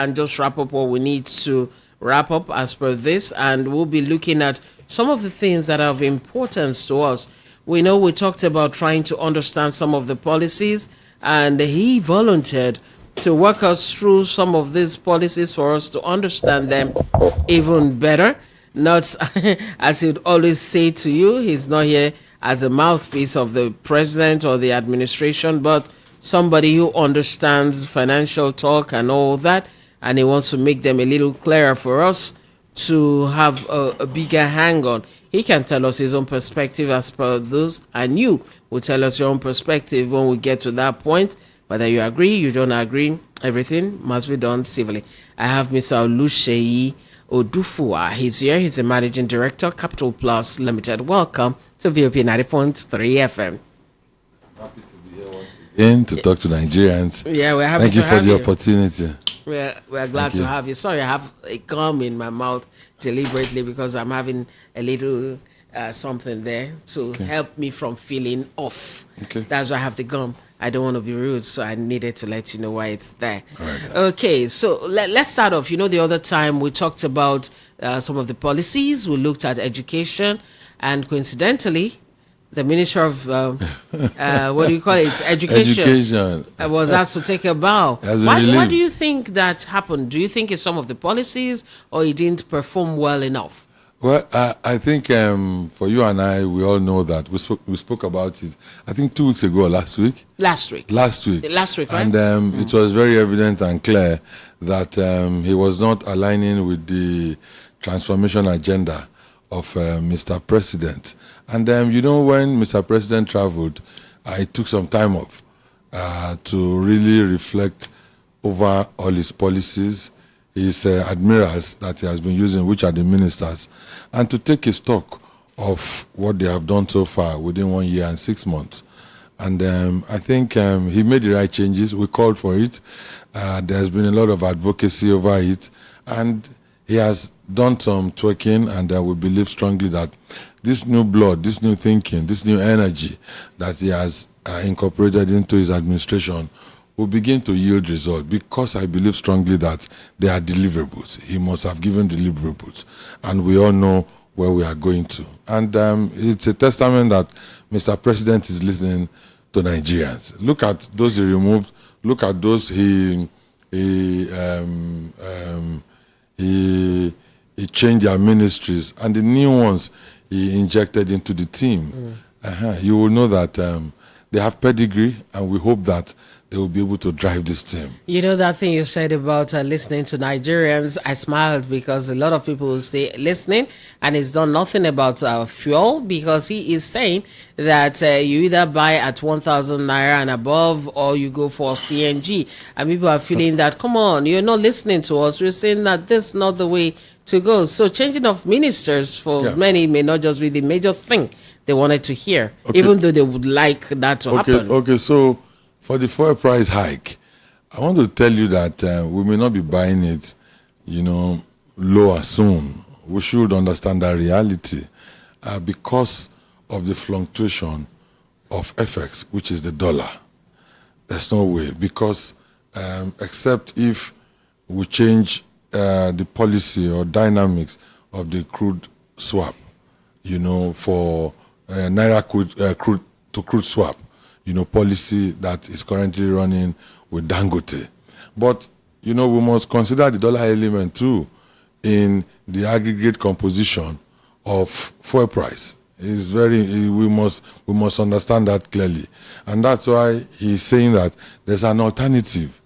and just wrap up what we need to wrap up as per this, and we'll be looking at some of the things that are of importance to us. We know we talked about trying to understand some of the policies, and he volunteered to work us through some of these policies for us to understand them even better. Not as he'd always say to you, he's not here as a mouthpiece of the president or the administration, but somebody who understands financial talk and all that, and he wants to make them a little clearer for us to have a bigger hang on. He can tell us his own perspective as per those, and you will tell us your own perspective when we get to that point. Whether you agree, you don't agree, everything must be done civilly. I have Mr. Oluseyi Odufua. He's here. He's the Managing Director, Capital Plus Limited. Welcome to VOP 90.3 FM. Happy to be here once again to talk to Nigerians. Yeah, we're happy Thank to you for have the you. opportunity. We're glad to have you. Sorry, I have a gum in my mouth deliberately because I'm having a little something there to help me from feeling off. Okay. That's why I have the gum. I don't want to be rude, so I needed to let you know why it's there. Right. Okay, so let's start off. You know, the other time we talked about some of the policies. We looked at education, and coincidentally, the Minister of, what do you call it? Education. Was asked to take a bow. Why do you think that happened? Do you think it's some of the policies, or he didn't perform well enough? Well, I think for you and I, we all know that we spoke about it, I think 2 weeks ago or last week. Last week, right? And it was very evident and clear that he was not aligning with the transformation agenda of Mr. President. And you know, when Mr. President traveled, I took some time off to really reflect over all his policies, his admirals that he has been using, which are the ministers, and to take a stock of what they have done so far within 1 year and 6 months. And I think he made the right changes. We called for it. There's been a lot of advocacy over it. And he has done some twerking, and we believe strongly that this new blood, this new thinking, this new energy that he has incorporated into his administration will begin to yield results, because I believe strongly that they are deliverables. He must have given deliverables, and we all know where we are going to. And it's a testament that Mr. President is listening to Nigerians. Look at those he removed. Look at those he changed their ministries, and the new ones he injected into the team. You will know that they have pedigree, and we hope that they will be able to drive this team. You know that thing you said about listening to Nigerians? I smiled because a lot of people will say listening, and he's done nothing about fuel, because he is saying that you either buy at 1,000 naira and above, or you go for CNG. And people are feeling that, come on, you're not listening to us. We're saying that this is not the way to go. So changing of ministers for many may not just be the major thing they wanted to hear, even though they would like that to happen. Okay, so for the fuel price hike, I want to tell you that we may not be buying it, lower soon. We should understand that reality because of the fluctuation of FX, which is the dollar. There's no way, because except if we change the policy or dynamics of the crude swap, for naira crude to crude swap, policy that is currently running with Dangote. But, we must consider the dollar element too in the aggregate composition of fuel price. We must understand that clearly. And that's why he's saying that there's an alternative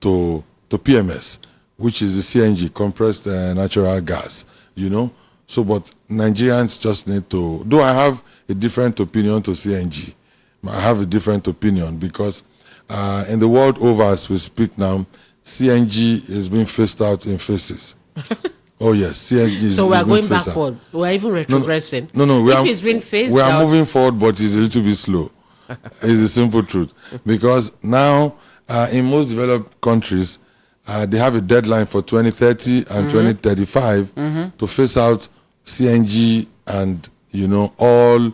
to PMS, which is the CNG, compressed natural gas, So, but Nigerians just need to, though I have a different opinion to CNG, I have a different opinion because in the world over as we speak now, CNG is being phased out in phases. Oh yes, CNG is so we are going backward. We are even retrogressing. No. It's been phased out, we are moving forward, but it's a little bit slow. It's a simple truth. Because now in most developed countries, they have a deadline for 2030 and 2035 to phase out CNG and all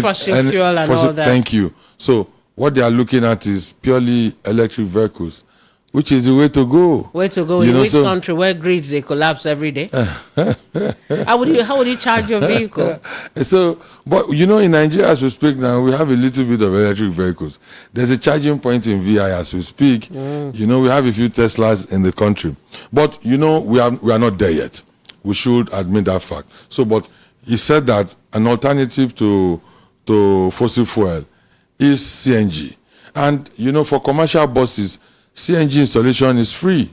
fossil fuel and all that. Thank you. So what they are looking at is purely electric vehicles which is the way to go. Where to go? In which country where grids they collapse every day? How would you charge your vehicle? So, but in Nigeria as we speak now, we have a little bit of electric vehicles. There's a charging point in VI as we speak. We have a few Teslas in the country, but we are not there yet. We should admit that fact. So, but he said that an alternative to fossil fuel is CNG, and for commercial buses, CNG installation is free.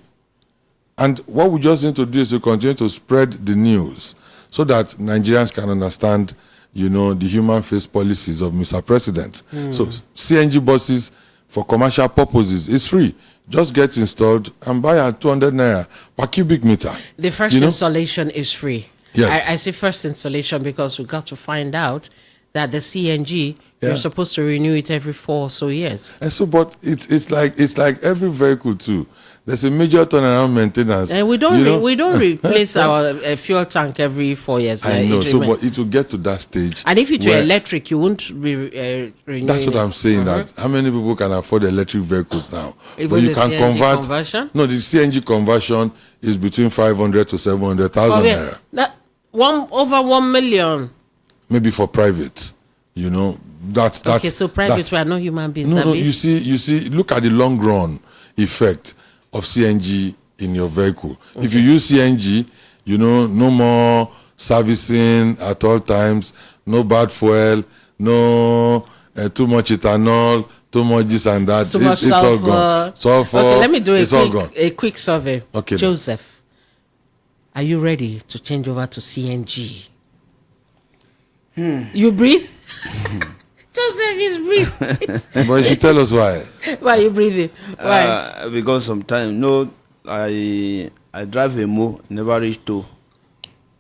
And what we just need to do is to continue to spread the news so that Nigerians can understand, the human face policies of Mr. President. So CNG buses for commercial purposes is free. Just get installed and buy at 200 naira per cubic meter. The first installation is free. Yes. I say first installation because we got to find out that the CNG, you're supposed to renew it every 4 or so years. And so, but it's like every vehicle too. There's a major turnaround maintenance. And we don't replace our fuel tank every 4 years. I know. So, but it will get to that stage. And if it were electric, you won't be renewing. That's what I'm saying. That how many people can afford electric vehicles now? Even but you the can CNG conversion? No, the CNG conversion is between 500 to 700,000 naira. Over 1 million. Maybe for private, that's okay. So private, we are not human beings. No. You see. Look at the long run effect of CNG in your vehicle. If you use CNG, no more servicing at all times, no bad fuel, no too much ethanol, too much this and that. Too much sulfur. All gone. Sulfur. Okay, let me do a quick survey. Okay, Joseph, are you ready to change over to CNG? You breathe? Joseph is breathing. But you should tell us why. Why are you breathing? Why? Because sometimes, I drive a mo, never reach to.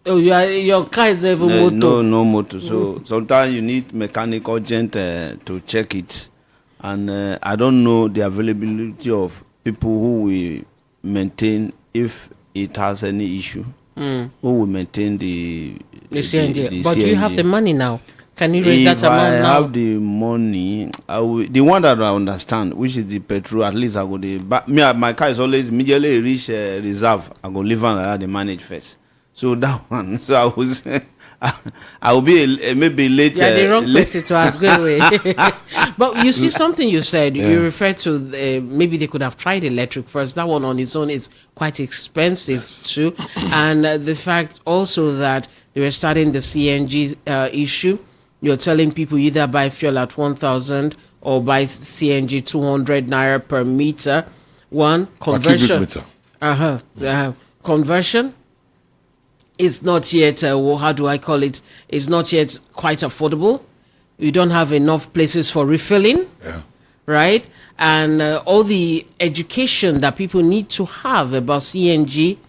Oh, your car is never motor. No motor. So sometimes you need mechanic urgent to check it. And I don't know the availability of people who will maintain if it has any issue. Who will maintain the CNG. But you have the money now. Can you raise that amount now? If I have the money, the one that I understand, which is the petrol, at least I go the. But my car is always immediately reach reserve. I go leave and allow the manage first. So that one. So I will be maybe late. Yeah, the wrong place to ask. Go away. But you see something you said. You referred to maybe they could have tried electric first. That one on its own is quite expensive too, and the fact also that they were starting the CNG issue. You're telling people either buy fuel at 1,000 or buy CNG 200 naira per meter. One conversion. Conversion is not yet. How do I call it? It's not yet quite affordable. You don't have enough places for refilling. Right? And all the education that people need to have about CNG.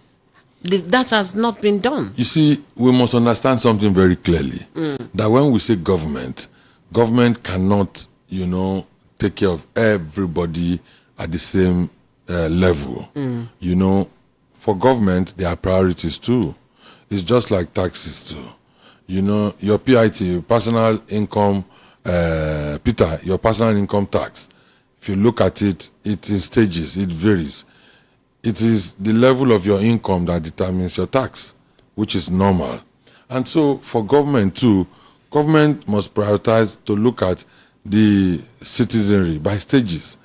That has not been done. You see, we must understand something very clearly. That when we say government cannot, take care of everybody at the same level. For government, there are priorities too. It's just like taxes too. Your PIT, your personal income, Peter, your personal income tax. If you look at it, it's in stages, it varies. It is the level of your income that determines your tax, which is normal. And so for government too, government must prioritize to look at the citizenry by stages.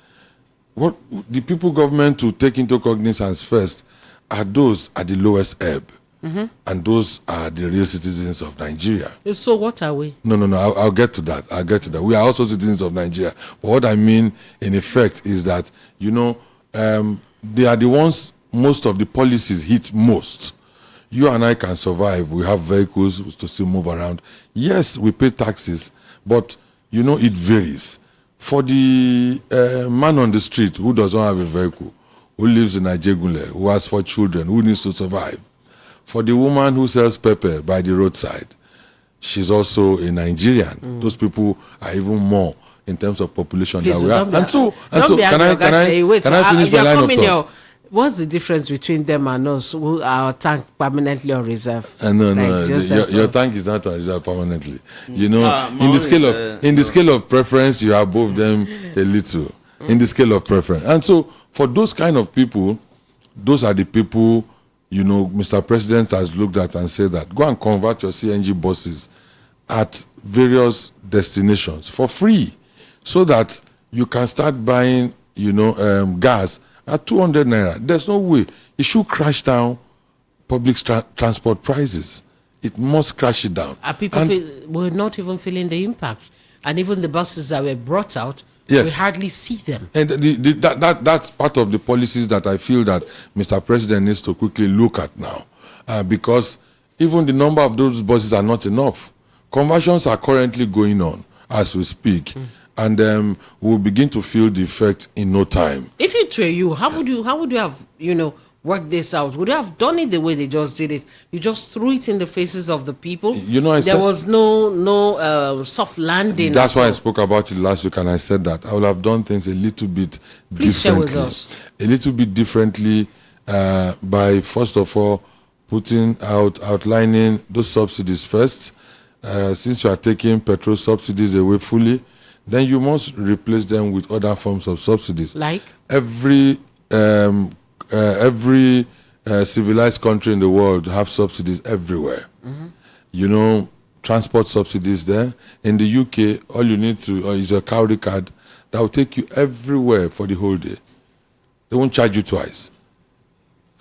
What the people government to take into cognizance first are those at the lowest ebb. And those are the real citizens of Nigeria. So what are we? No, I'll get to that. We are also citizens of Nigeria. But what I mean in effect is that, they are the ones most of the policies hit most. You and I can survive. We have vehicles to still move around. Yes, we pay taxes, but it varies. For the man on the street who doesn't have a vehicle, who lives in Ajegule, who has 4 children, who needs to survive. For the woman who sells pepper by the roadside, she's also a Nigerian. Those people are even more in terms of population that we are. And so can I finish my line of thought? What's the difference between them and us who are tank permanently on reserve? No. Your tank is not on reserve permanently. In the scale of preference, you are above them a little. in the scale of preference. And so for those kind of people, those are the people, Mr. President has looked at and said that go and convert your CNG buses at various destinations for free so that you can start buying, gas at 200 naira. There's no way. It should crash down public transport prices. It must crash it down. People were not even feeling the impact. And even the buses that were brought out, yes, we hardly see them. And that's part of the policies that I feel that Mr. President needs to quickly look at now. Because even the number of those buses are not enough. Conversions are currently going on as we speak. And we'll begin to feel the effect in no time. If it were you, how would you have, worked this out? Would you have done it the way they just did it? You just threw it in the faces of the people. There was no soft landing. That's why I spoke about it last week, and I said that I would have done things a little bit Please differently. share with us. A little bit differently by first of all outlining those subsidies first. Since you are taking petrol subsidies away fully, then you must replace them with other forms of subsidies. Like? Every civilized country in the world have subsidies everywhere. Transport subsidies there. In the UK, all you need to is a cowrie card that will take you everywhere for the whole day. They won't charge you twice.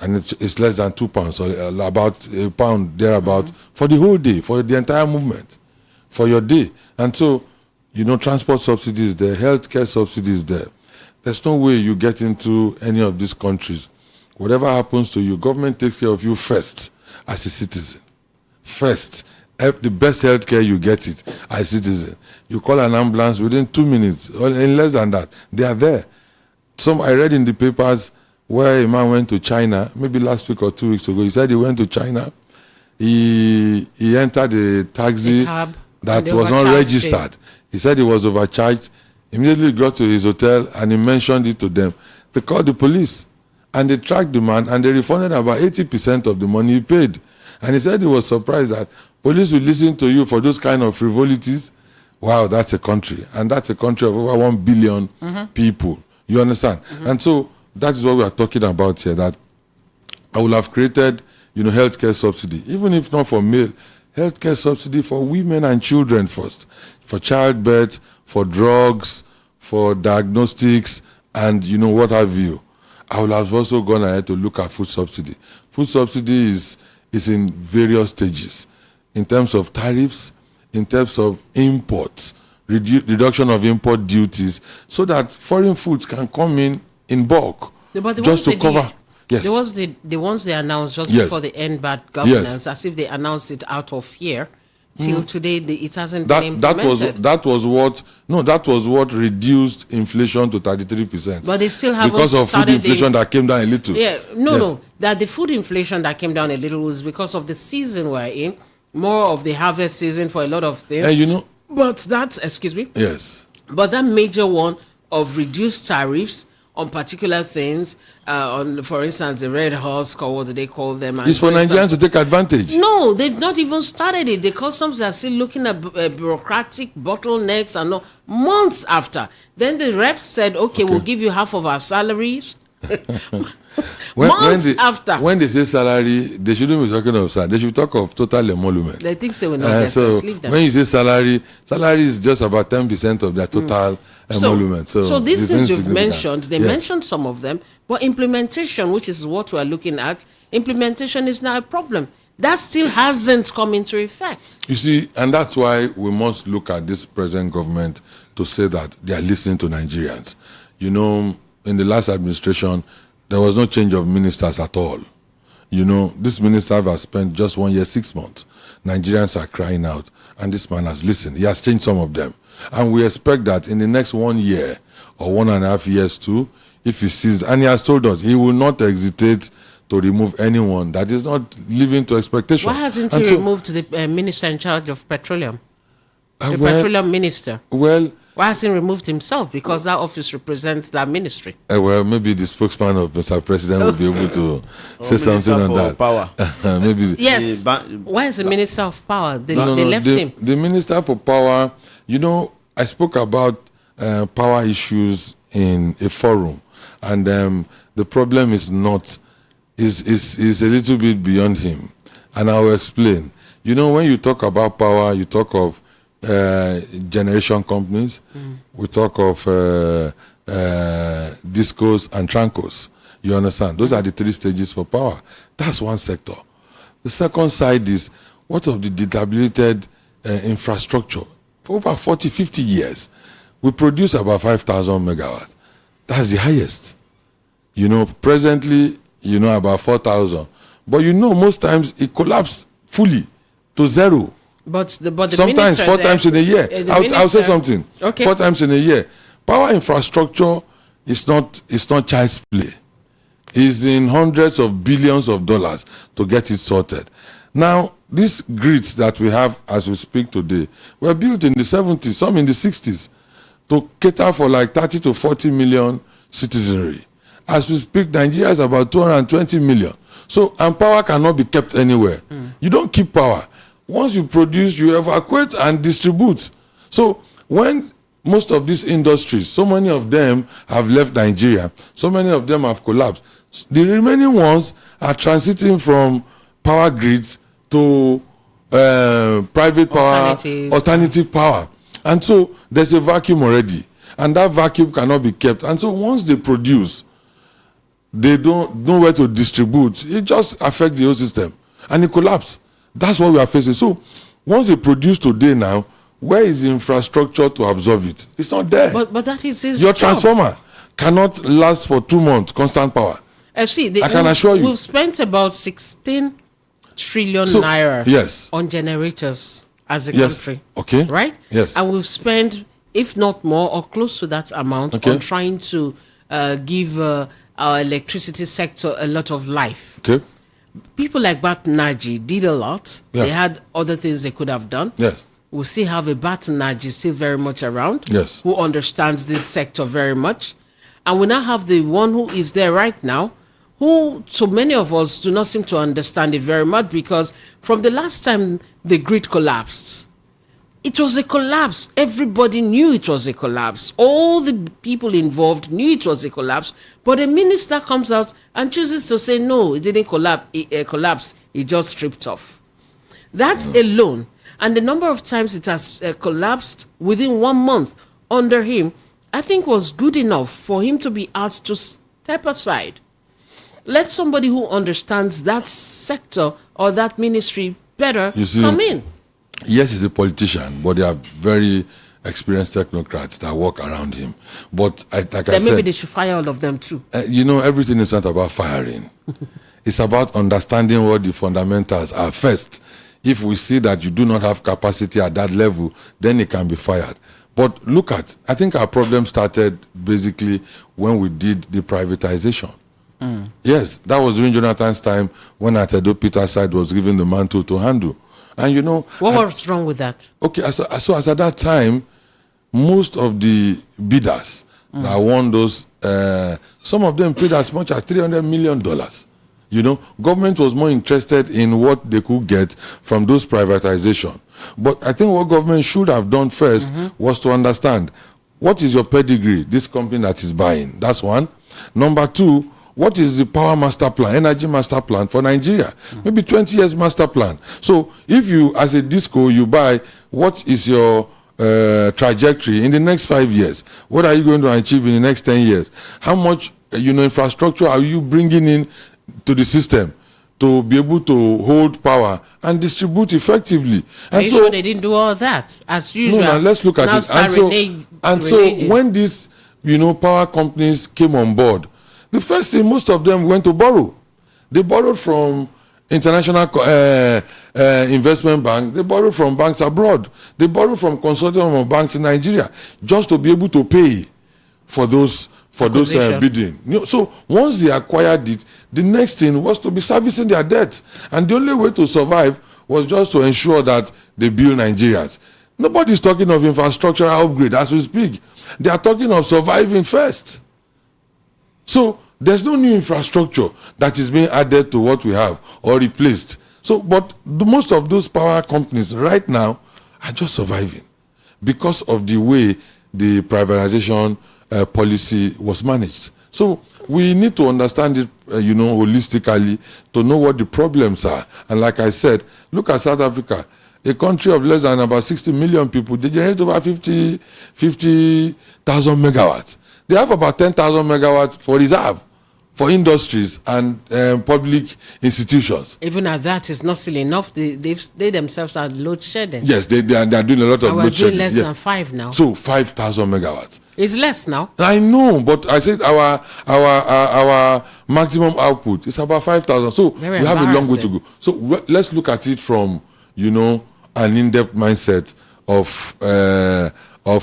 And it's less than £2 or about £1 thereabout for the whole day, for the entire movement, for your day. And so, transport subsidies there, healthcare subsidies there. There's no way you get into any of these countries. Whatever happens to you, government takes care of you first as a citizen. First. The best healthcare you get it as a citizen. You call an ambulance within 2 minutes, or in less than that. They are there. I read in the papers where a man went to China, maybe last week or 2 weeks ago. He said he went to China. He entered a taxi that was not registered. He said he was overcharged. Immediately got to his hotel and he mentioned it to them. They called the police and they tracked the man and they refunded about 80% of the money he paid. And he said he was surprised that police will listen to you for those kind of frivolities. Wow, that's a country. And that's a country of over 1 billion people. You understand? And so that is what we are talking about here, that I will have created, healthcare subsidy, even if not for male, healthcare subsidy for women and children first, for childbirth, for drugs, for diagnostics, and what have you. I will have also gone ahead to look at food subsidy. Food subsidy is in various stages in terms of tariffs, in terms of imports, reduction of import duties, so that foreign foods can come in bulk, just to cover. Yes. The ones they announced just before the end bad governance, as if they announced it out of fear. Till today, it hasn't been implemented. That was what reduced inflation to 33%. But they still haven't because of food inflation that came down a little. No. That the food inflation that came down a little was because of the season we're in, more of the harvest season for a lot of things. And but that's Yes. But that major one of reduced tariffs on particular things, for instance, the red husk, or what do they call them? It's for Nigerians to take advantage. No, they've not even started it. The customs are still looking at bureaucratic bottlenecks and months after. Then the reps said, okay, we'll give you half of our salaries. After. When they say salary, they shouldn't be talking of salary. They should talk of total emolument. They think so. Leave them. When you say salary is just about 10% of their total emolument. So these things you've mentioned, they mentioned some of them, but implementation, which is what we're looking at, implementation is now a problem. That still hasn't come into effect. You see, and that's why we must look at this present government to say that they are listening to Nigerians. In the last administration, there was no change of ministers at all. This minister has spent just 1 year, 6 months. Nigerians are crying out, and this man has listened. He has changed some of them. And we expect that in the next 1 year or 1.5 years too, if he sees, and he has told us he will not hesitate to remove anyone that is not living to expectation. Why hasn't he removed the minister in charge of petroleum? Petroleum minister. Well, why hasn't he removed himself? Because that office represents that ministry. Maybe the spokesman of Mr. President will be able to say something on that. Power. Maybe. Yes. Why is the minister of power? They left him. The minister for power. I spoke about power issues in a forum, and the problem is not is a little bit beyond him, and I will explain. You know, when you talk about power, you talk of generation companies, we talk of discos and trancos. You understand? Those are the 3 stages for power. That's one sector. The second side is what of the dilapidated infrastructure? For over 40, 50 years, we produce about 5,000 megawatts. That's the highest. You know, presently, you know, about 4,000. But you know, most times it collapses fully to zero. But the sometimes minister 4 times in a year. I'll say something. Okay. 4 times in a year. Power infrastructure is not child's play. It's in hundreds of billions of dollars to get it sorted. Now, these grids that we have as we speak today were built in the 70s, some in the 60s, to cater for like 30 to 40 million citizenry. As we speak, Nigeria is about 220 million. So, and power cannot be kept anywhere. You don't keep power. Once you produce, you evacuate and distribute. So, when most of these industries, so many of them have left Nigeria, so many of them have collapsed, the remaining ones are transiting from power grids to private power, alternative power. And so there's a vacuum already, and that vacuum cannot be kept. And so once they produce, they don't know where to distribute. It just affects the whole system, and it collapses. That's what we are facing. So once they produce today now, where is the infrastructure to absorb it? It's not there. But that is his Your job. transformer cannot last for 2 months, constant power. I can assure you. We've spent about 16 trillion naira on generators as a country. Okay. Right? Yes. And we've spent, if not more or close to that amount, on trying to give our electricity sector a lot of life. Okay. People like Naji did a lot. Yeah. They had other things they could have done. Yes. We still have a Naji still very much around. Yes. Who understands this sector very much. And we now have the one who is there right now, who so many of us do not seem to understand it very much, because from the last time the grid collapsed, it was a collapse. Everybody knew it was a collapse. All the people involved knew it was a collapse. But a minister comes out and chooses to say, no, it didn't collapse. It just stripped off. That alone, and the number of times it has collapsed within 1 month under him, I think was good enough for him to be asked to step aside. Let somebody who understands that sector or that ministry better come in. Yes, he's a politician, but they are very experienced technocrats that work around him. But maybe they should fire all of them too. You know, everything is not about firing. It's about understanding what the fundamentals are first. If we see that you do not have capacity at that level, then it can be fired. But look at, I think our problem started basically when we did the privatization. Yes, that was during Jonathan's time, when Atedo Peter's side was given the mantle to handle. And you know... What was wrong with that? Okay, so as at that time, most of the bidders that won those, some of them paid as much as $300 million. You know, government was more interested in what they could get from those privatization. But I think what government should have done first was to understand, what is your pedigree, this company that is buying? That's one. Number two, what is the power master plan, energy master plan for Nigeria? Maybe 20 years master plan. So if you, as a disco, you buy, what is your trajectory in the next 5 years? What are you going to achieve in the next 10 years? How much, infrastructure are you bringing in to the system to be able to hold power and distribute effectively? Are you sure they didn't do all that as usual? No, let's look at it. And so when these, power companies came on board, the first thing, most of them went to borrow. They borrowed from international investment banks. They borrowed from banks abroad. They borrowed from consortium of banks in Nigeria just to be able to pay for those bidding. So once they acquired it, the next thing was to be servicing their debts. And the only way to survive was just to ensure that they build Nigerians. Nobody's talking of infrastructural upgrade as we speak. They are talking of surviving first. So there's no new infrastructure that is being added to what we have or replaced. So, but most of those power companies right now are just surviving because of the way the privatization policy was managed. So we need to understand it, holistically to know what the problems are. And like I said, look at South Africa, a country of less than about 60 million people. They generate over 50,000 megawatts. They have about 10,000 megawatts for reserve, for industries and public institutions. Even at that, it's not still enough. They themselves are load shedding. Yes, they are doing a lot of load shedding. We're doing less than 5 now. So 5,000 megawatts. It's less now. I know, but I said our maximum output is about 5,000. So we have a long way to go. So let's look at it from an in-depth mindset of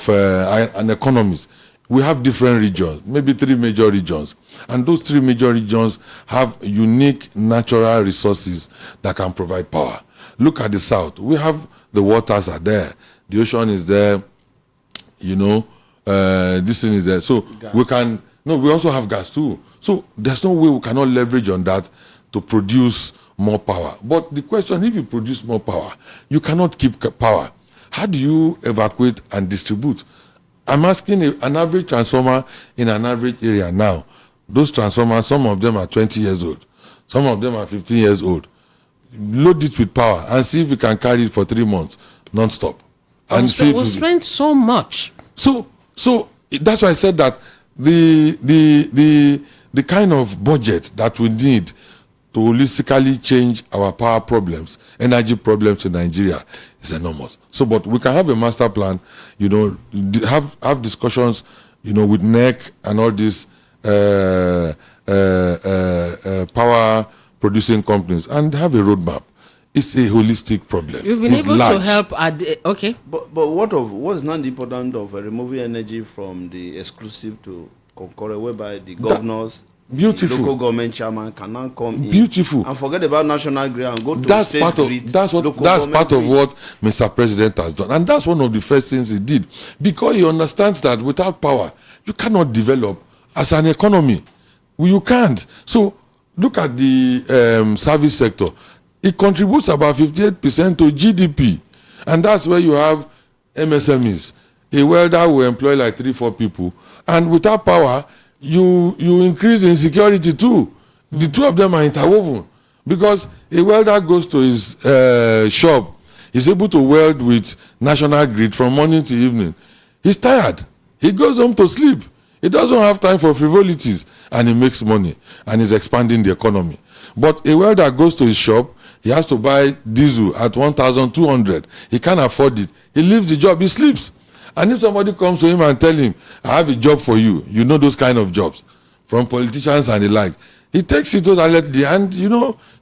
an economist. We have different regions, maybe 3 major regions, and those 3 major regions have unique natural resources that can provide power. Look at the south. We have the waters are there, the ocean is there, this thing is there. So gas. We also have gas too. So there's no way we cannot leverage on that to produce more power. But the question, if you produce more power, you cannot keep power. How do you evacuate and distribute? I'm asking an average transformer in an average area now. Those transformers, some of them are 20 years old. Some of them are 15 years old. Load it with power and see if you can carry it for 3 months, non-stop. And so we spend so much. So that's why I said that the kind of budget that we need to holistically change our power problems, energy problems in Nigeria is enormous. So, but we can have a master plan, have discussions, with NEC and all these power producing companies and have a roadmap. It's a holistic problem. You've been able to help okay. But what's not important of removing energy from the exclusive to Concurrent, whereby the governors, beautiful, the local government chairman can now come in. Beautiful. And forget about national grid and go to that's state part of, grid. That's part of what Mr. President has done. And that's one of the first things he did. Because he understands that without power, you cannot develop as an economy. You can't. So look at the service sector. It contributes about 58% to GDP. And that's where you have MSMEs. A welder will employ like 3-4 people. And without power, you increase insecurity too. The two of them are interwoven. Because a welder goes to his shop, he's able to weld with national grid from morning to evening. He's tired. He goes home to sleep. He doesn't have time for frivolities, and he makes money, and he's expanding the economy. But a welder goes to his shop, he has to buy diesel at 1,200. He can't afford it. He leaves the job, he sleeps. And if somebody comes to him and tell him, I have a job for you, those kind of jobs, from politicians and the likes, he takes it totally, and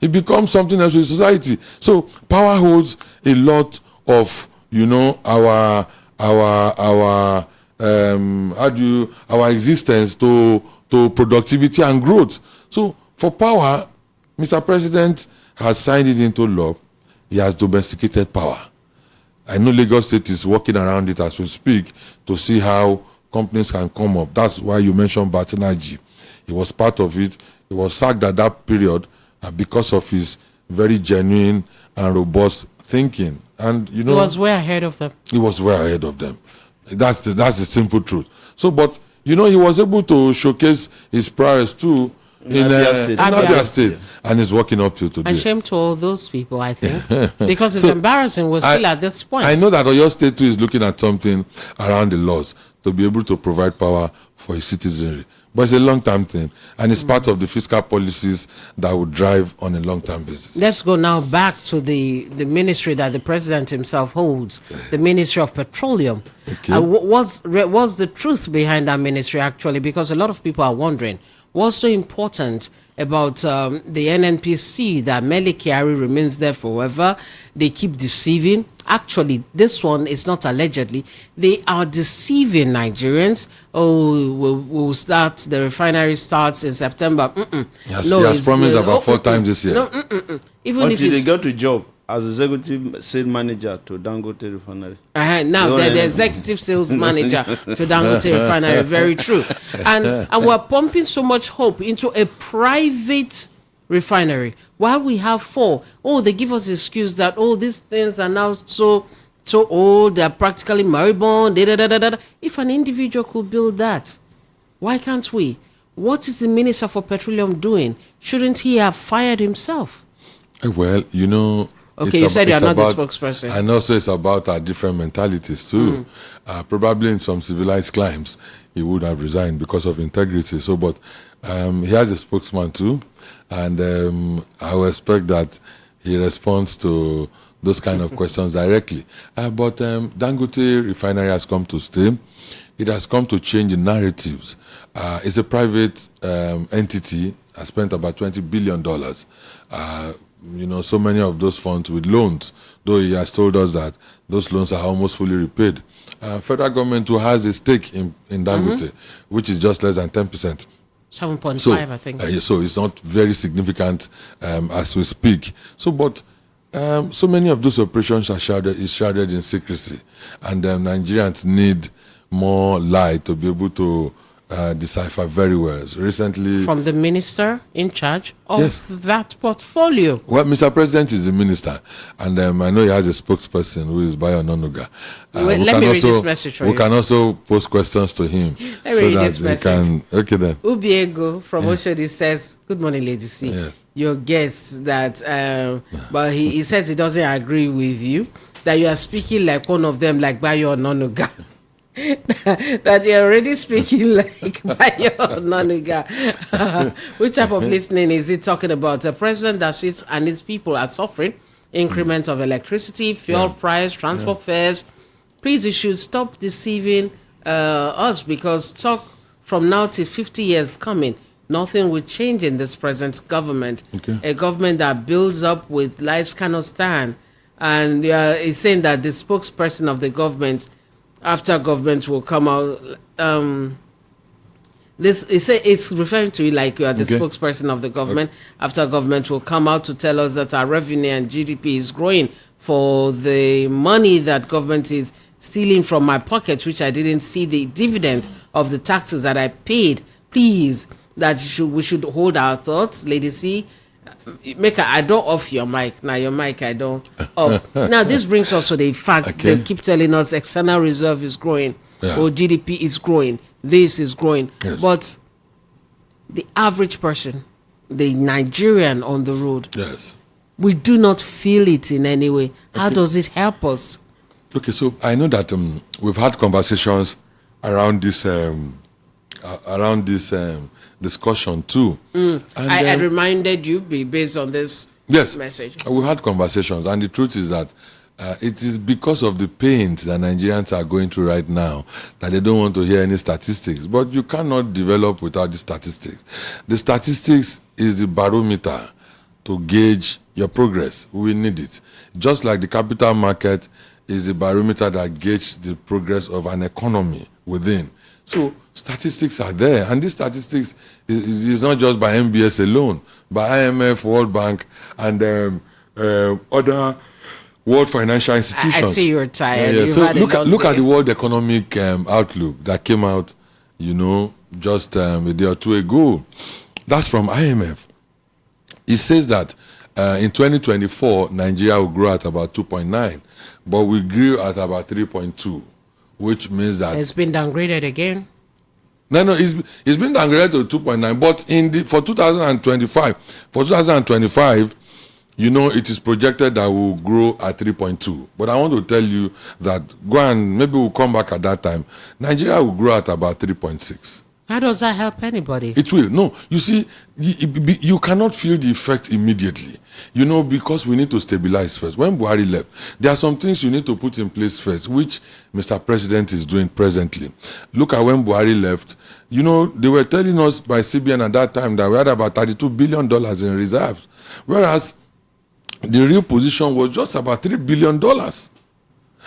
he becomes something else in society. So power holds a lot of our existence to productivity and growth. So for power, Mr. President has signed it into law. He has domesticated power. I know Lagos State is working around it as we speak to see how companies can come up. That's why you mentioned Batinaji. He was part of it. He was sacked at that period because of his very genuine and robust thinking. And he was way ahead of them. He was way ahead of them. That's the simple truth. So, but he was able to showcase his prowess too in Abia State, and he's working up to today. And shame to all those people, I think, because it's embarrassing. We're still at this point. I know that Oyo State too is looking at something around the laws to be able to provide power for its citizenry. But it's a long-term thing, and it's part of the fiscal policies that will drive on a long-term basis. Let's go now back to the ministry that the president himself holds, the Ministry of Petroleum. Okay. What's the truth behind that ministry, actually? Because a lot of people are wondering, what's so important about the NNPC that Mele Kyari remains there forever? They keep deceiving. Actually, this one is not allegedly. They are deceiving Nigerians. Oh, we'll start, the refinery starts in September. He has promised about 4 times this year. No, even if they got a job as executive sales manager to Dangote Refinery. Now they're the executive sales manager to Dangote Refinery. Very true. And we're pumping so much hope into a private refinery while we have 4. They give us the excuse that these things are now so old, they're practically moribund. If an individual could build that, Why can't we? What is the Minister for Petroleum doing? Shouldn't he have fired himself? Well, you know. Okay, you said you're not the spokesperson. And also it's about our different mentalities too. Probably in some civilized climes, he would have resigned because of integrity. So, but he has a spokesman too. And I will expect that he responds to those kind of questions directly. But Dangote Refinery has come to stay. It has come to change the narratives. It's a private entity. I spent about $20 billion. You know, so many of those funds with loans, though he has told us that those loans are almost fully repaid. Federal government who has a stake in Dangote, which is just less than 10%. 7.5, I think. So it's not very significant as we speak. So, but so many of those operations are shrouded in secrecy, and Nigerians need more light to be able to decipher very well. Recently, from the minister in charge of Yes. that portfolio. Well, Mr. President is the minister, and I know he has a spokesperson who is Bayo Nonuga. Wait, let me read this message for We you. can also post questions to him Let me so read that this they message. can. Okay then. Ubiego from Oshodi says, "Good morning, Lady C. Yes. Your guess that, but he says he doesn't agree with you, that you are speaking like one of them, like Bayo Nonuga." That you're already speaking like Bayo Nonuga. Which type of listening is he talking about? A president that sits and his people are suffering increment of electricity, fuel price, transport fares. Please, you should stop deceiving us, because talk from now to 50 years coming, nothing will change in this present government. Okay. A government that builds up with lies cannot stand. And he's saying that the spokesperson of the government, after government will come out, it's referring to you like you are the Okay. spokesperson of the government. After government will come out to tell us that our revenue and GDP is growing for the money that government is stealing from my pocket, which I didn't see the dividends of the taxes that I paid. Please, that we should hold our thoughts, Lady C. I don't off your mic. Now your mic I don't off. Now this brings us to the fact they keep telling us external reserve is growing, or GDP is growing, this is growing. Yes. But the average person, the Nigerian on the road, Yes. we do not feel it in any way. How does it help us? Okay, so I know that we've had conversations around this discussion too. And, I had reminded you based on this yes, message. we had conversations, and the truth is that it is because of the pains that Nigerians are going through right now that they don't want to hear any statistics. But you cannot develop without the statistics. The statistics is the barometer to gauge your progress. We need it. Just like the capital market is the barometer that gauges the progress of an economy within. So statistics are there, and these statistics is not just by MBS alone, by IMF, World Bank, and other world financial institutions. I see you're tired. Yeah. You've So had a look long at day. the World Economic Outlook that came out, just a day or two ago. That's from IMF. It says that in 2024, Nigeria will grow at about 2.9, but we grew at about 3.2, which means that It's been downgraded again. no, it's been downgraded to 2.9. But for 2025, it is projected that we'll grow at 3.2. But I want to tell you that maybe we'll come back at that time. Nigeria will grow at about 3.6. How does that help anybody? It will. No, you see, you cannot feel the effect immediately, because we need to stabilize first. When Buhari left, there are some things you need to put in place first, which Mr. President is doing presently. Look at when Buhari left. They were telling us by CBN at that time that we had about $32 billion in reserves, whereas the real position was just about $3 billion.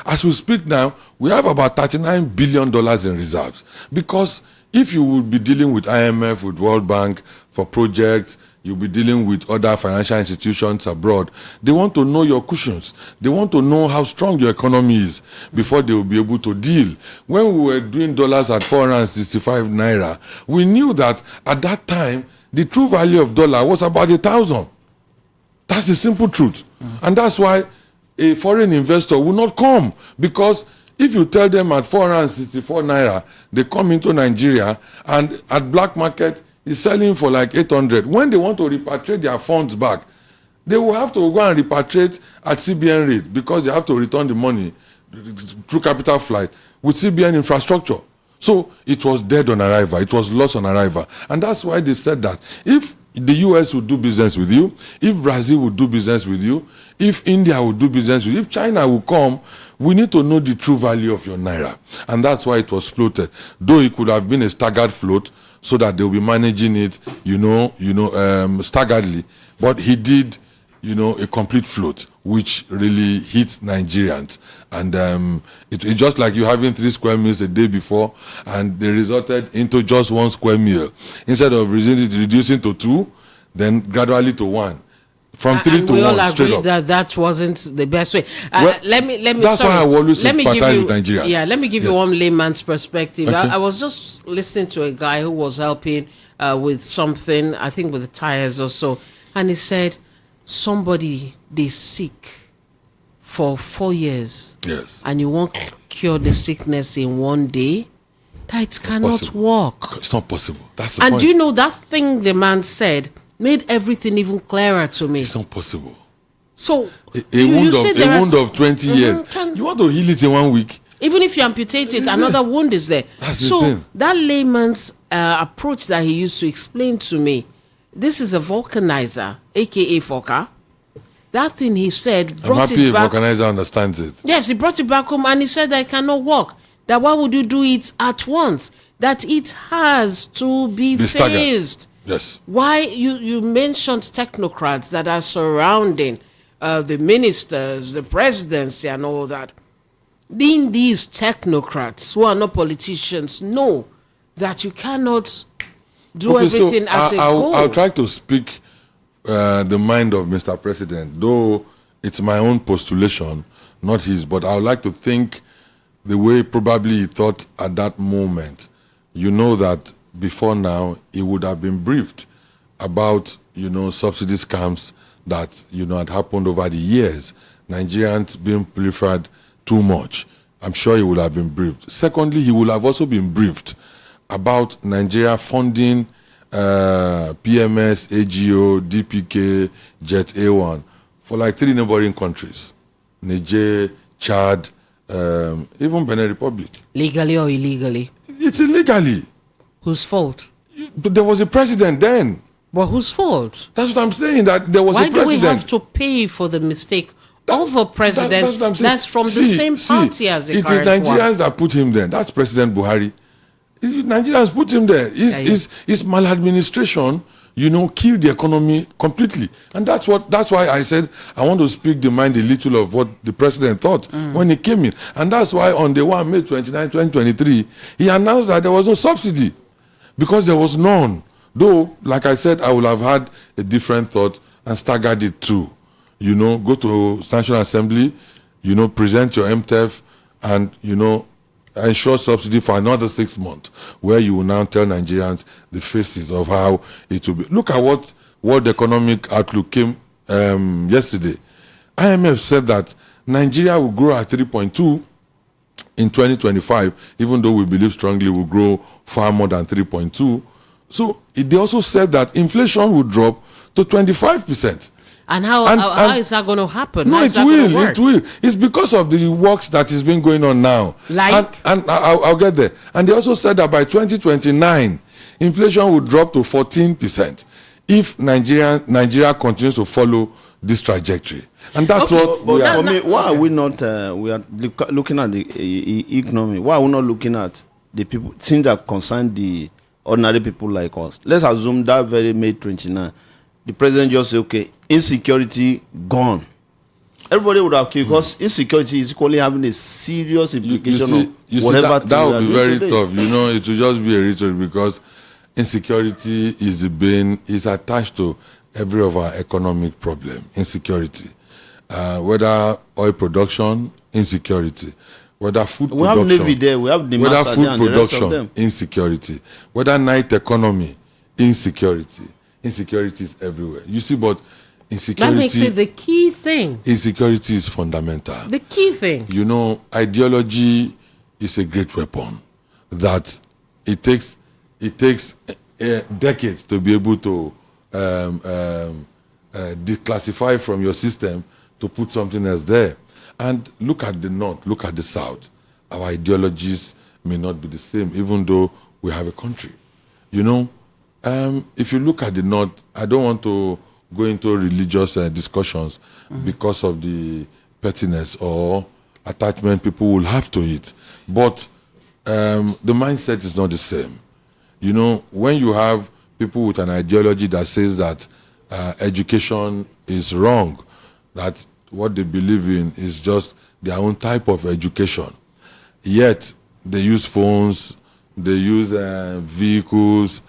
As we speak now, we have about $39 billion in reserves, because if you would be dealing with IMF, with World Bank for projects, you'll be dealing with other financial institutions abroad. They want to know your cushions. They want to know how strong your economy is before they will be able to deal. When we were doing dollars at 465 naira, we knew that at that time, the true value of dollar was about 1,000. That's the simple truth. And that's why a foreign investor will not come, because If you tell them at 464 naira, they come into Nigeria and at black market is selling for like 800. When they want to repatriate their funds back, they will have to go and repatriate at CBN rate because they have to return the money through capital flight with CBN infrastructure. So it was dead on arrival. It was lost on arrival. And that's why they said that if the US would do business with you, if Brazil would do business with you, if India would do business with you, if China will come, we need to know the true value of your naira. And that's why it was floated. Though it could have been a staggered float so that they'll be managing it, staggeredly. But he did, a complete float, which really hit Nigerians. And it's just like you having 3 square meals a day before, and they resulted into just 1 square meal. Instead of reducing to 2, then gradually to 1. From 3 to 1, we all straight agree up. that wasn't the best way. Well, let me. That's sorry. why I always let me give sympathize you, with Nigerians. Yeah, let me give you Yes. one layman's perspective. Okay. I was just listening to a guy who was helping with something, I think with the tires or so, and he said, somebody they sick for 4 years, Yes. and you won't cure the sickness in one day, that cannot possible. work. It's not possible. That's the And point. do you know that thing the man said made everything even clearer to me? It's not possible. So A you wound say of there are wound of 20 years. can- You want to heal it in 1 week? even if you amputate it, another wound is there. That's the So thing. that layman's approach that he used to explain to me, this is a vulcanizer, aka Foka. That thing he said I'm brought happy it if back. organizer understands it. Yes, he brought it back home and he said that it cannot work. That why would you do it at once? That it has to be staggered. phased. Yes. Why you mentioned technocrats that are surrounding the ministers, the presidency, and all that. Being these technocrats who are not politicians know that you cannot do everything at a go. I'll try to speak the mind of Mr. President, though it's my own postulation, not his. But I would like to think the way probably he thought at that moment. You know that before now he would have been briefed about subsidy scams that had happened over the years. Nigerians being proliferate too much. I'm sure he would have been briefed. Secondly, he would have also been briefed about Nigeria funding PMS, AGO, DPK, Jet A1 for like 3 neighboring countries: Niger, Chad, even Benin Republic. Legally or illegally? It's illegally. Whose fault? But there was a president then. But whose fault? That's what I'm saying, that there was Why a do president. we have to pay for the mistake of a president That's what I'm saying. that's from the same party as the It is current Nigerians one? that put him there. That's President Buhari. Nigerians put him there. His maladministration, killed the economy completely. And that's why I said I want to speak the mind a little of what the president thought when he came in. And that's why on the 1 May 29, 2023, he announced that there was no subsidy because there was none. Though, like I said, I would have had a different thought and staggered it too. Go to National Assembly, present your MTEF and, ensure subsidy for another 6 months, where you will now tell Nigerians the faces of how it will be. Look at what World Economic Outlook came yesterday. IMF said that Nigeria will grow at 3.2 in 2025, even though we believe strongly will grow far more than 3.2. So they also said that inflation will drop to 25%. And how is that going to happen? No, How is it that gonna will. work? It will. It's because of the works that has been going on now. Like? And I'll get there. And they also said that by 2029, inflation will drop to 14% if Nigeria continues to follow this trajectory. And that's what we are. For me, why are we not? We are looking at the economy. Why are we not looking at the people, things that concern the ordinary people like us? Let's assume that very May 29, the president just say, okay, insecurity gone. Everybody would have killed because insecurity is equally having a serious implication You on whatever that would be very today. tough. It will just be a rhetoric because insecurity is attached to every of our economic problem. Insecurity, whether oil production, insecurity, whether food We production, have Navy there, we have the whether Master food there and the rest of production, them. insecurity, whether night economy, insecurity. Insecurity is everywhere. You see, but insecurity. That makes it the key thing. Insecurity is fundamental. The key thing. You know, ideology is a great weapon that it takes decades to be able to declassify from your system to put something else there. And look at the North, look at the South. Our ideologies may not be the same, even though we have a country. You know, if you look at the North, I don't want to go into religious discussions because of the pettiness or attachment people will have to it. But the mindset is not the same. You know, when you have people with an ideology that says that education is wrong, that what they believe in is just their own type of education, yet they use phones, they use vehicles,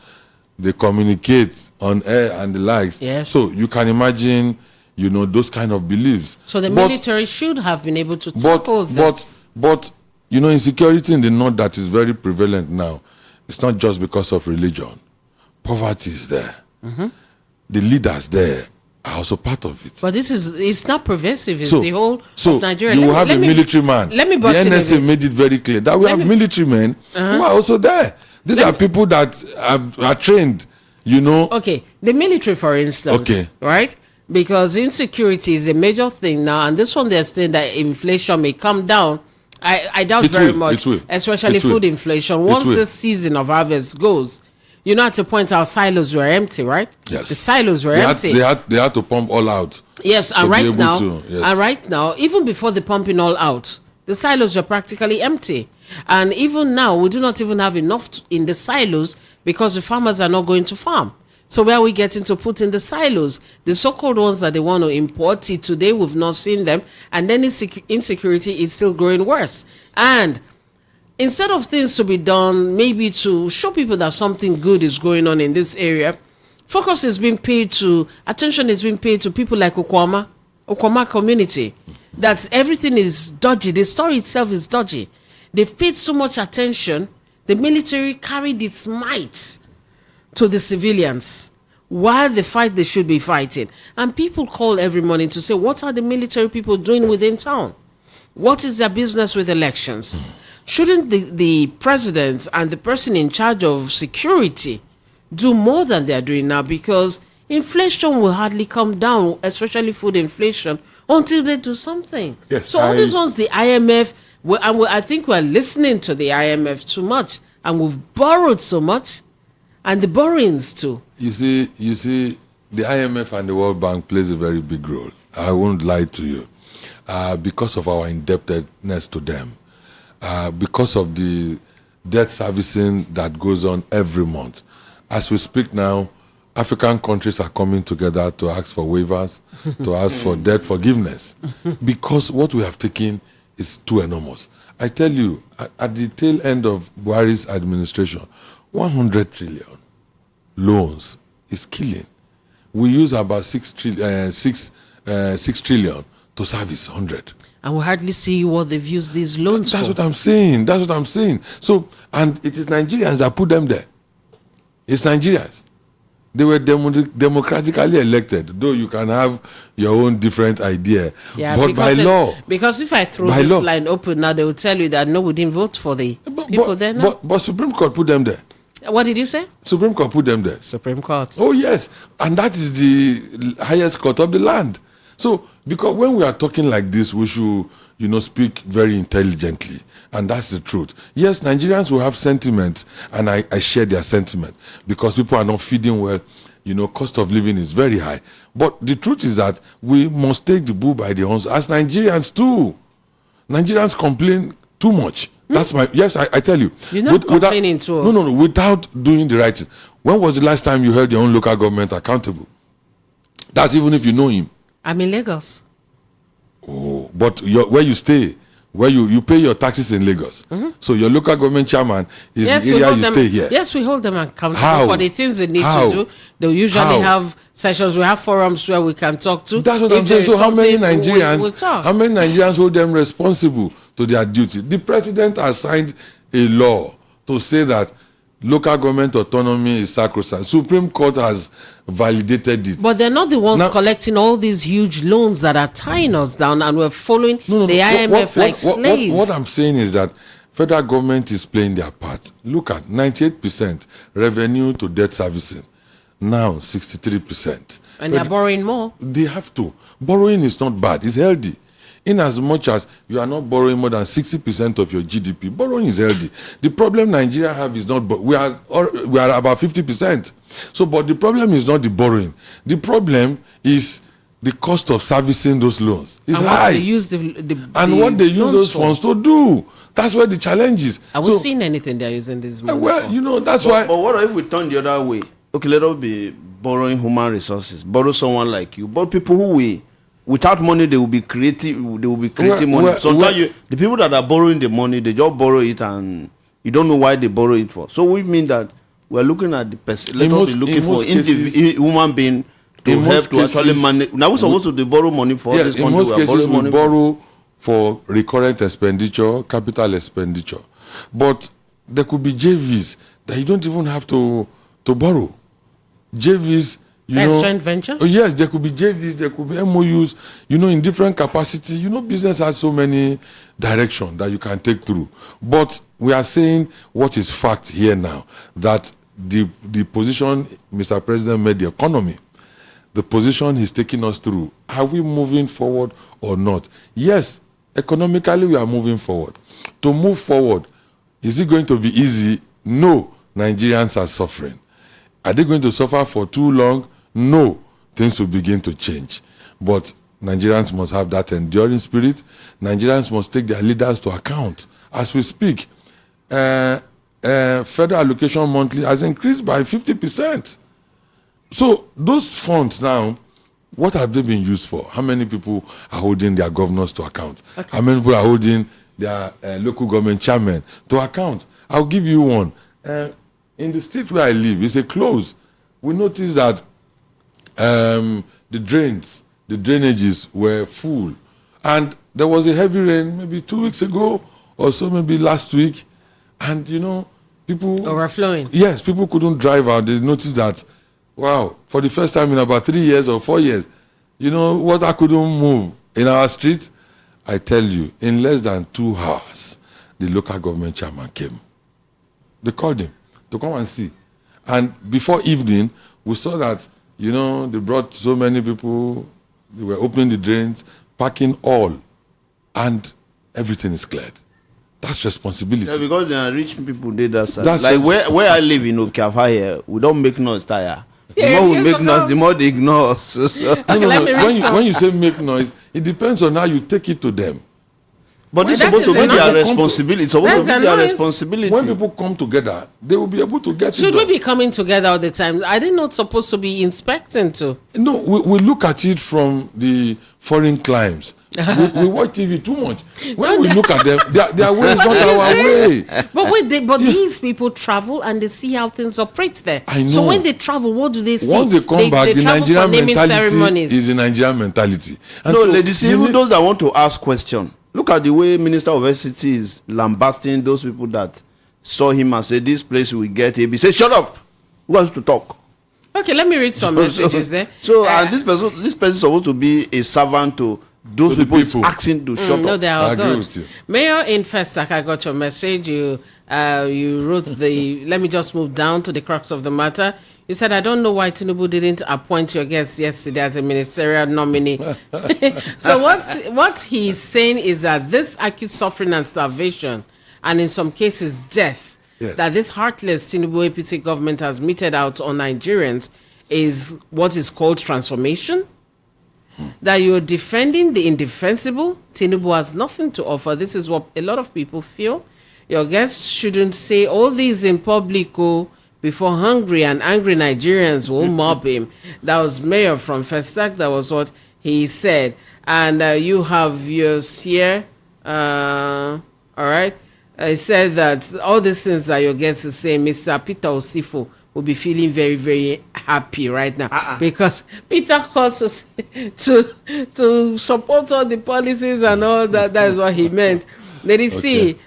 they communicate on air and the likes. Yes. So you can imagine, you know, those kind of beliefs. So the military should have been able to tackle this. But, you know, insecurity in the North that is very prevalent now, it's not just because of religion. Poverty is there. The leaders there are also part of it. But it's not pervasive. It's the whole of Nigeria. You have a military man. Let me the bust in a NSA bit. made it very clear that we have military men who are also there. These are people that are trained, you know. Okay, the military, for instance. Okay. Right? Because insecurity is a major thing now, and this one they're saying that inflation may come down. I doubt very much, especially food inflation. Once the season of harvest goes, you know, at a point our silos were empty, right? Yes. The silos were empty. They had to pump all out. Yes, and right now, even before the pumping all out, the silos were practically empty. And even now, we do not even have enough in the silos because the farmers are not going to farm. So where are we getting to put in the silos? The so-called ones that they want to import today, we've not seen them. And then insecurity is still growing worse. And instead of things to be done, maybe to show people that something good is going on in this area, attention is being paid to people like Okwama community, that everything is dodgy. The story itself is dodgy. They've paid so much attention. The military carried its might to the civilians while the fight they should be fighting. And people call every morning to say, what are the military people doing within town? What is their business with elections? Shouldn't the president and the person in charge of security do more than they're doing now? Because inflation will hardly come down, especially food inflation, until they do something. Yes, so all these ones, the IMF, I think we're listening to the IMF too much, and we've borrowed so much, and the borrowings too. You see, the IMF and the World Bank plays a very big role. I won't lie to you, because of our indebtedness to them, because of the debt servicing that goes on every month. As we speak now, African countries are coming together to ask for waivers, to ask for debt forgiveness, because what we have taken is too enormous. I tell you, at the tail end of Buhari's administration, 100 trillion loans is killing. We use about 6 trillion to service 100. And we hardly see what they've used these loans for. That's what I'm saying. So, and it is Nigerians that put them there. It's Nigerians. They were democratically elected, though you can have your own different idea. Yeah, but by law. Because if I throw this line open now, they will tell you that no, we didn't vote for the people there now. But Supreme Court put them there. What did you say? Supreme Court put them there. Supreme Court. Oh, yes. And that is the highest court of the land. So, because when we are talking like this, we should, speak very intelligently. And that's the truth. Yes, Nigerians will have sentiments, and I share their sentiment, because people are not feeding well. Cost of living is very high. But the truth is that we must take the bull by the horns as Nigerians too. Nigerians complain too much. That's I tell you. You're not complaining too. No, without doing the right thing. When was the last time you held your own local government accountable? That's even if you know him. I'm in Lagos. Oh, but where you stay, where you pay your taxes in Lagos. So your local government chairman is the area you stay here. Yes, we hold them accountable for the things they need to do. They usually have sessions. We have forums where we can talk to. That's what I'm saying. So how many Nigerians hold them responsible to their duty? The president has signed a law to say that local government autonomy is sacrosanct. Supreme Court has validated it. But they're not the ones Now- collecting all these huge loans that are tying us down, and we're following the IMF like slaves. What I'm saying is that federal government is playing their part. Look at 98% revenue to debt servicing. Now 63%. And they're borrowing more. They have to. Borrowing is not bad. It's healthy. In as much as you are not borrowing more than 60% of your GDP, borrowing is healthy. The problem Nigeria have is not, we are about 50%. So, but the problem is not the borrowing. The problem is the cost of servicing those loans. It's And high. what they use What they use loans those for. funds to do. That's where the challenge is. Are we seeing anything they're using this money well, for? you know, that's why. But what if we turn the other way? Okay, let us be borrowing human resources. Borrow someone like you. But people who we, without money, they will be creating. They will be creating money. Sometimes the people that are borrowing the money, they just borrow it, and you don't know why they borrow it for. So we mean that we are looking at the person. Let us be looking for human being to help to actually manage. Now we're supposed to borrow money for Yes, this in country. most We are cases, borrowing we money borrow for recurrent expenditure, capital expenditure. But there could be JVs that you don't even have to borrow. JVs, That's joint ventures? Oh, yes, there could be JVs, there could be MOUs, in different capacity. Business has so many directions that you can take through. But we are saying what is fact here now, that the position Mr. President made the economy, the position he's taking us through, are we moving forward or not? Yes, economically we are moving forward. To move forward, is it going to be easy? No, Nigerians are suffering. Are they going to suffer for too long? No, things will begin to change. But Nigerians must have that enduring spirit. Nigerians must take their leaders to account. As we speak, federal allocation monthly has increased by 50%. So those funds now, what have they been used for? How many people are holding their governors to account? Okay. How many people are holding their local government chairmen to account? I'll give you one. In the street where I live, it's a close. We noticed that the drainages were full. And there was a heavy rain maybe 2 weeks ago or so, maybe last week. And, people... Overflowing. Yes, people couldn't drive out. They noticed that, wow, for the first time in about 3 years or 4 years, water couldn't move in our street. I tell you, in less than 2 hours, the local government chairman came. They called him to come and see. And before evening, we saw that, they brought so many people, they were opening the drains, packing all, and everything is cleared. That's responsibility. Yeah, because there are rich people did that. That's like where I live in Okafa here, we don't make noise tire. The more we make noise, the more they ignore us. When you say make noise, it depends on how you take it to them. But it's supposed to be their responsibility. It's supposed to be their responsibility. When people come together, they will be able to get Should we be coming together all the time? Are they not supposed to be inspecting too? No, we look at it from the foreign climes. we watch TV too much. When we look at them, their way is not our way. But these people travel and they see how things operate there. I know. So when they travel, what do they see? Once they come back, the Nigerian mentality is the Nigerian mentality. And no, ladies, even those that want to ask questions. Look at the way Minister of ICT is lambasting those people that saw him and said, this place will get AB. Say, shut up. Who wants to talk? Okay, let me read some messages there. So this person is supposed to be a servant to those people asking to shut up. No, they are I agree good. with you. Mayor in Festac, I got your message. You wrote let me just move down to the crux of the matter. You said, I don't know why Tinubu didn't appoint your guest yesterday as a ministerial nominee. So what he's saying is that this acute suffering and starvation, and in some cases death, that this heartless Tinubu APC government has meted out on Nigerians is what is called transformation. That you're defending the indefensible. Tinubu has nothing to offer. This is what a lot of people feel. Your guests shouldn't say all these in public before hungry and angry Nigerians will mob him. That was Mayor from Festac. That was what he said. And you have yours here. All right. He said that all these things that your guest is saying, Mr. Peter Osifo will be feeling very, very happy right now. Because Peter calls us to support all the policies and all that. That is what he meant. Let us see.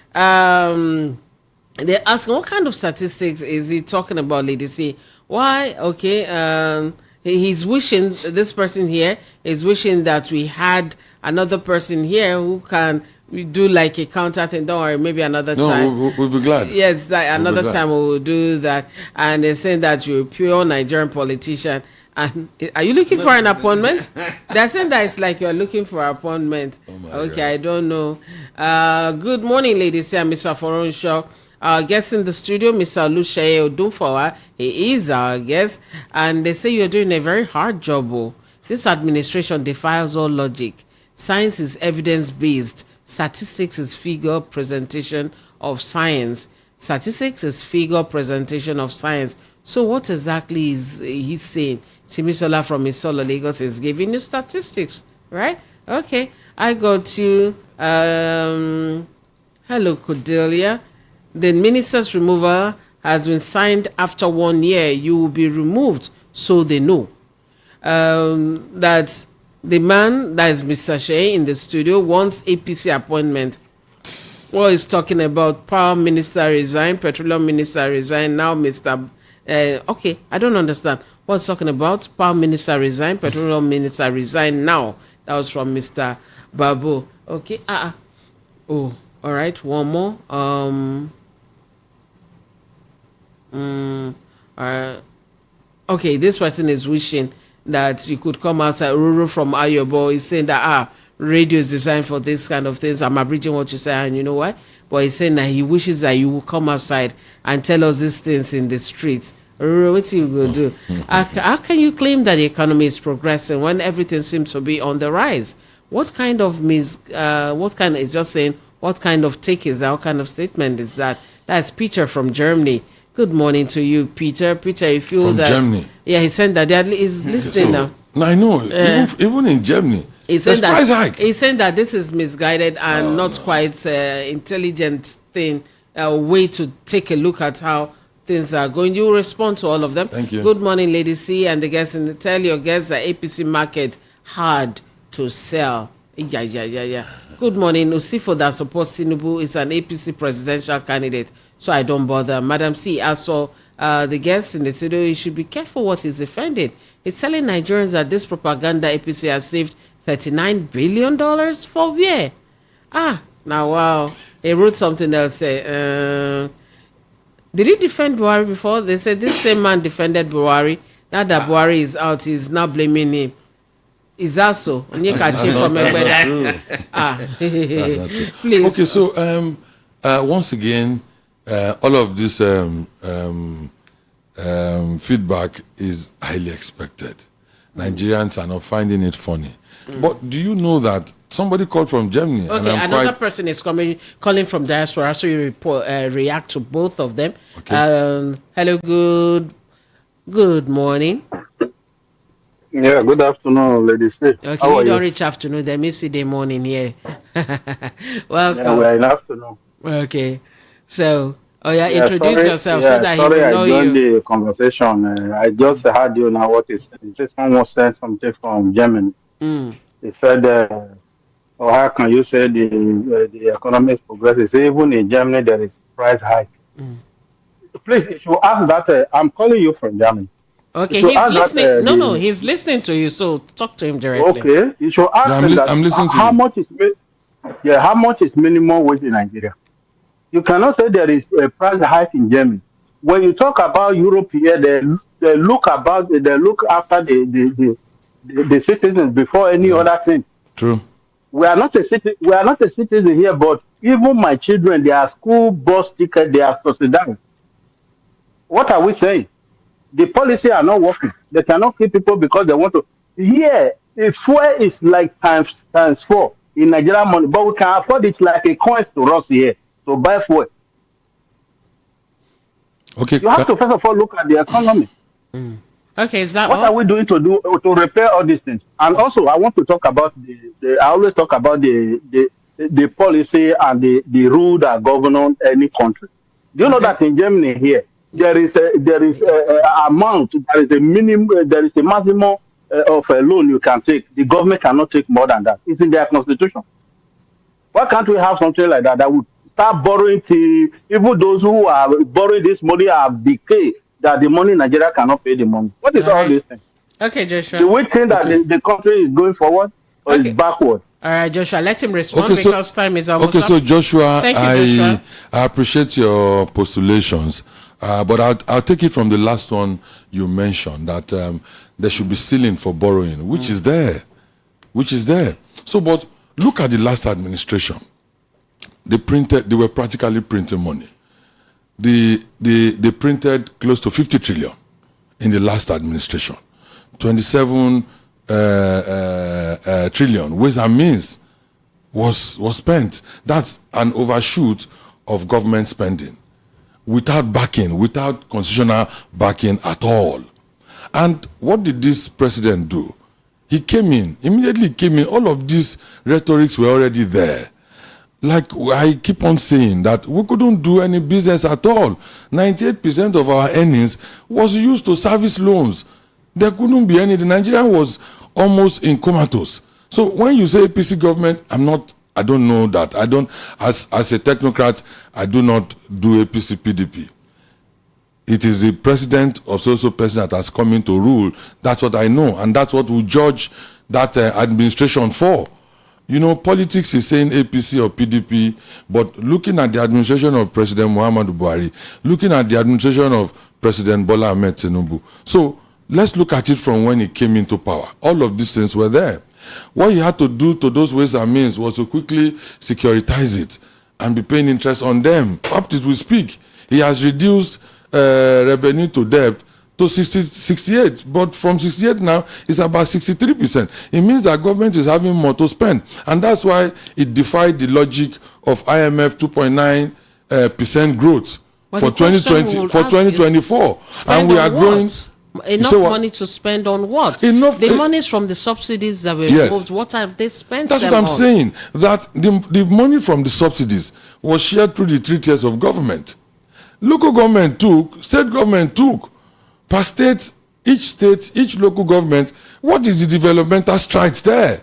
They're asking what kind of statistics is he talking about, Lady C? Why? Okay, he's wishing, this person here is wishing that we had another person here who can we do like a counter thing. Don't worry, maybe another time. No, we'll be glad. Yes, like another time we will do that. And they're saying that you're a pure Nigerian politician. And are you looking for an appointment? They're saying that it's like you're looking for an appointment. Okay, God. I don't know. Good morning, ladies and Mr. Foronshaw. Our guest in the studio, Mr. Oluseyi Odunfowa. He is our guest. And they say you're doing a very hard job. Oh. This administration defies all logic. Science is evidence-based. Statistics is figure presentation of science. Statistics is figure presentation of science. So what exactly is he saying? Simisola from Isolo, Lagos is giving you statistics, right? Okay, I got you. Hello, Cordelia. The minister's removal has been signed after 1 year. You will be removed, so they know. That the man, that is Mr. Shea in the studio, wants APC appointment. What he's talking about, power minister resign, petroleum minister resign, now Mr. Okay, I don't understand. What's talking about? Power minister resign, petroleum minister resign now. That was from Mr. Babu. Okay, oh, all right, one more. Okay, this person is wishing that you could come outside. Ruru from Ayobo is saying that radio is designed for this kind of things. I'm abridging what you say, and you know why? But he's saying that he wishes that you will come outside and tell us these things in the streets. Ruru, what you will do? How can you claim that the economy is progressing when everything seems to be on the rise? What kind of is just saying, what kind of take is that? What kind of statement is that? That's Peter from Germany. Good morning to you, Peter. Peter, you feel from that... Germany. Yeah, he said that he's listening now. No, I know. Even in Germany, there's price hike. He's saying that this is misguided and not quite intelligent thing, way to take a look at how things are going. You respond to all of them. Thank you. Good morning, Lady C, and the guests. And tell your guests that APC market hard to sell. Yeah. Good morning. Usifo that supports Tinubu is an APC presidential candidate, so I don't bother. Madam C, as for the guests in the studio, you should be careful what he's defending. He's telling Nigerians that this propaganda APC has saved $39 billion for where? Now wow. He wrote something else. Did he defend Buhari before? They said this same man defended Buhari. Now that Buhari is out, he's now blaming him. Is that so? From That's not true. Please. Okay, so once again, all of this feedback is highly expected. Nigerians are not finding it funny. But do you know that somebody called from Germany? Okay, and another person is calling from diaspora, so you react to both of them. Okay. Hello, good morning. Yeah, good afternoon, ladies. Okay, how you don't reach afternoon, they may see the morning here. Welcome. Yeah, we're in afternoon. Okay, so introduce yourself so that he will know you. I joined the conversation. I just heard you now what is said. Someone said something from Germany. He said, how can you say the economic progress is even in Germany there is price hike? Please, if you ask that, I'm calling you from Germany. Okay, he's listening. No, he's listening to you. So talk to him directly. Okay, you should ask him that. I'm listening to how you. How much is minimum wage in Nigeria? You cannot say there is a price hike in Germany. When you talk about Europe here, they look after the citizens before any other thing. True. We are not a citizen here, but even my children, their school bus ticket, they are subsidized. What are we saying? The policy are not working. They cannot keep people because they want to. Here, if fuel is like times 4 in Nigerian money, but we can afford it like a coin to us here to buy fuel. Okay. You have to first of all look at the economy. Okay, is that what are we doing to repair all these things? And also, I want to talk about I always talk about the policy and the rule that govern any country. Do you know that in Germany here? There is a amount, there is a minimum, there is a maximum of a loan you can take. The government cannot take more than that. It's in their constitution. Why can't we have something like that that would start borrowing till even those who are borrowing this money have decayed, that the money in Nigeria cannot pay the money. What is All all right. this thing? Okay, Joshua. Do we think that Okay. the country is going forward or Okay. is backward? All right, Joshua, let him respond Okay, so- because time is almost Okay, up. so Joshua, Thank you, Joshua. I appreciate your postulations, but I'll take it from the last one you mentioned, that there should be ceiling for borrowing, which is there. So, but look at the last administration. They were practically printing money. They printed close to 50 trillion in the last administration. 27 trillion ways and means was spent. That's an overshoot of government spending without backing, without constitutional backing at all. And what did this president do? He immediately came in. All of these rhetorics were already there. Like I keep on saying that we couldn't do any business at all. 98% of our earnings was used to service loans. There couldn't be any. The Nigerian was almost in comatose. So when you say APC government, I don't know that. I don't, as a technocrat, I do not do APC PDP. It is the president of so president that has come in to rule. That's what I know. And that's what we judge that administration for. You know, politics is saying APC or PDP, but looking at the administration of President Muhammadu Buhari, looking at the administration of President Bola Ahmed Tinubu. So let's look at it from when he came into power. All of these things were there. What he had to do to those ways and means was to quickly securitize it and be paying interest on them. Up to we speak, he has reduced revenue to debt to 68, but from 68 now it's about 63%. It means that government is having more to spend, and that's why it defied the logic of IMF 2.9% growth But for the question 2020 we'll for ask is, 2024, Spend and we on are growing. what? Enough say what? money to spend on what? Enough- the monies from the subsidies that were Yes. removed, what have they spent That's them what I'm on? saying. That the money from the subsidies was shared through the 3 tiers of government. Local government took, state government took. Per state, each local government, what is the developmental strides there?